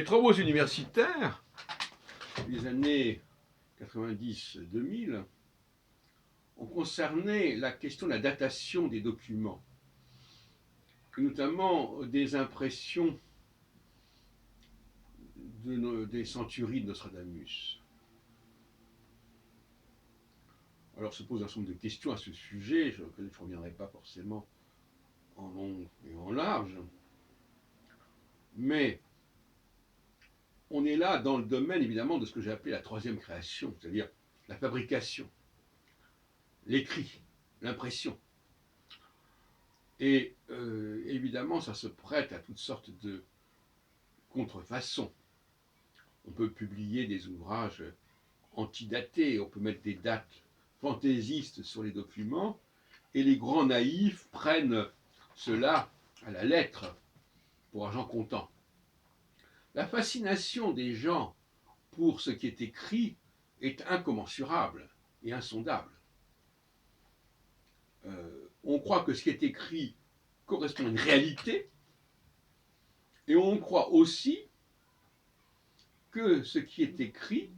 Mes travaux universitaires, les années 90-2000, ont concerné la question de la datation des documents, et notamment des impressions des centuries de Nostradamus. Alors se pose un certain nombre de questions à ce sujet, je ne reviendrai pas forcément en long et en large, mais on est là dans le domaine évidemment de ce que j'ai appelé la troisième création, c'est-à-dire la fabrication, l'écrit, l'impression. Et évidemment, ça se prête à toutes sortes de contrefaçons. On peut publier des ouvrages antidatés, on peut mettre des dates fantaisistes sur les documents, et les grands naïfs prennent cela à la lettre pour argent comptant. La fascination des gens pour ce qui est écrit est incommensurable et insondable. On croit que ce qui est écrit correspond à une réalité, et on croit aussi que ce qui est écrit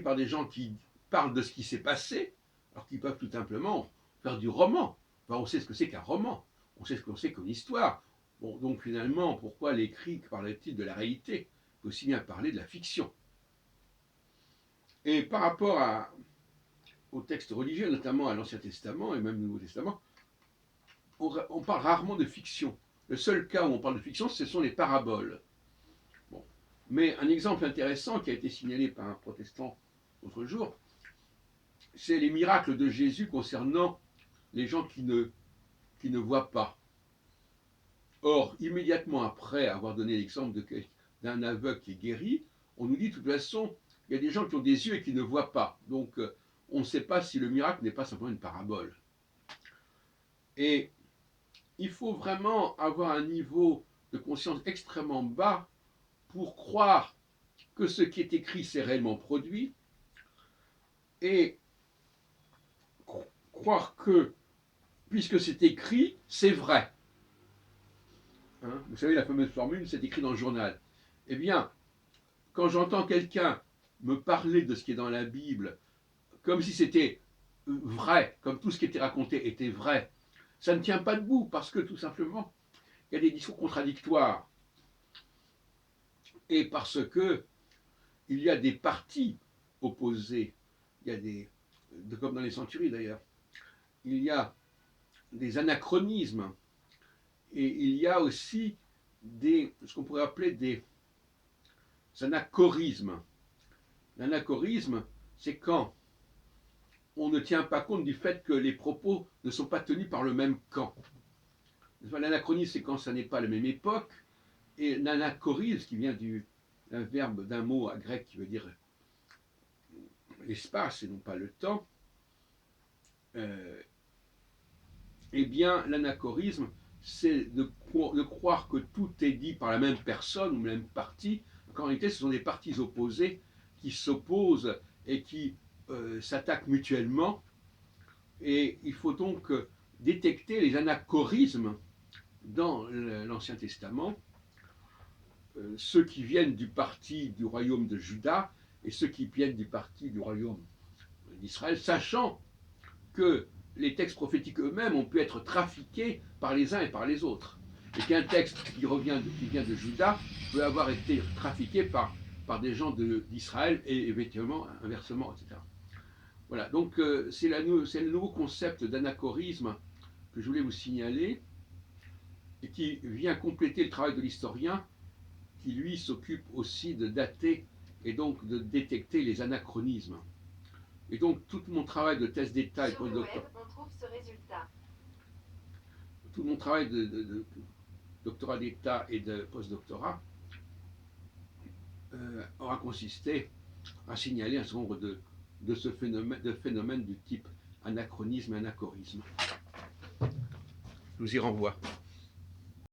par des gens qui parlent de ce qui s'est passé, alors qu'ils peuvent tout simplement faire du roman. Enfin, on sait ce que c'est qu'un roman, on sait ce que c'est qu'une histoire. Bon, donc finalement, pourquoi l'écrit parle-t-il de la réalité? Il faut aussi bien parler de la fiction. Et par rapport aux textes religieux, notamment à l'Ancien Testament et même au Nouveau Testament, on parle rarement de fiction. Le seul cas où on parle de fiction, ce sont les paraboles. Bon. Mais un exemple intéressant qui a été signalé par un protestant l'autre jour, c'est les miracles de Jésus concernant les gens qui ne voient pas. Or, immédiatement après avoir donné l'exemple d'un aveugle qui est guéri, on nous dit de toute façon, il y a des gens qui ont des yeux et qui ne voient pas. Donc, on ne sait pas si le miracle n'est pas simplement une parabole. Et il faut vraiment avoir un niveau de conscience extrêmement bas pour croire que ce qui est écrit s'est réellement produit, et croire que, puisque c'est écrit, c'est vrai. Hein, vous savez, la fameuse formule, c'est écrit dans le journal. Eh bien, quand j'entends quelqu'un me parler de ce qui est dans la Bible, comme si c'était vrai, comme tout ce qui était raconté était vrai, ça ne tient pas debout, parce que tout simplement, il y a des discours contradictoires. Et parce que il y a des partis opposés, il y a comme dans les centuries d'ailleurs, il y a des anachronismes, et il y a aussi ce qu'on pourrait appeler des anachorismes. L'anachorisme, c'est quand on ne tient pas compte du fait que les propos ne sont pas tenus par le même camp. L'anachronisme, c'est quand ça n'est pas la même époque, et l'anachorisme, qui vient d'un verbe, d'un mot grec qui veut dire l'espace et non pas le temps, eh bien, l'anachorisme, c'est de croire que tout est dit par la même personne ou la même partie, qu'en réalité, ce sont des parties opposées qui s'opposent et qui s'attaquent mutuellement. Et il faut donc détecter les anachorismes dans l'Ancien Testament, ceux qui viennent du parti du royaume de Juda et ceux qui viennent du parti du royaume d'Israël, sachant que les textes prophétiques eux-mêmes ont pu être trafiqués par les uns et par les autres. Et qu'un texte qui vient de Juda peut avoir été trafiqué par des gens d'Israël et éventuellement inversement, etc. Voilà, donc c'est le nouveau concept d'anachorisme que je voulais vous signaler et qui vient compléter le travail de l'historien qui, lui, s'occupe aussi de dater et donc de détecter les anachronismes. Et donc, tout mon travail de thèse d'État et postdoctorat, tout mon travail de doctorat d'État et de postdoctorat aura consisté à signaler un certain nombre de phénomènes du type anachronisme et anachorisme. Je vous y renvoie.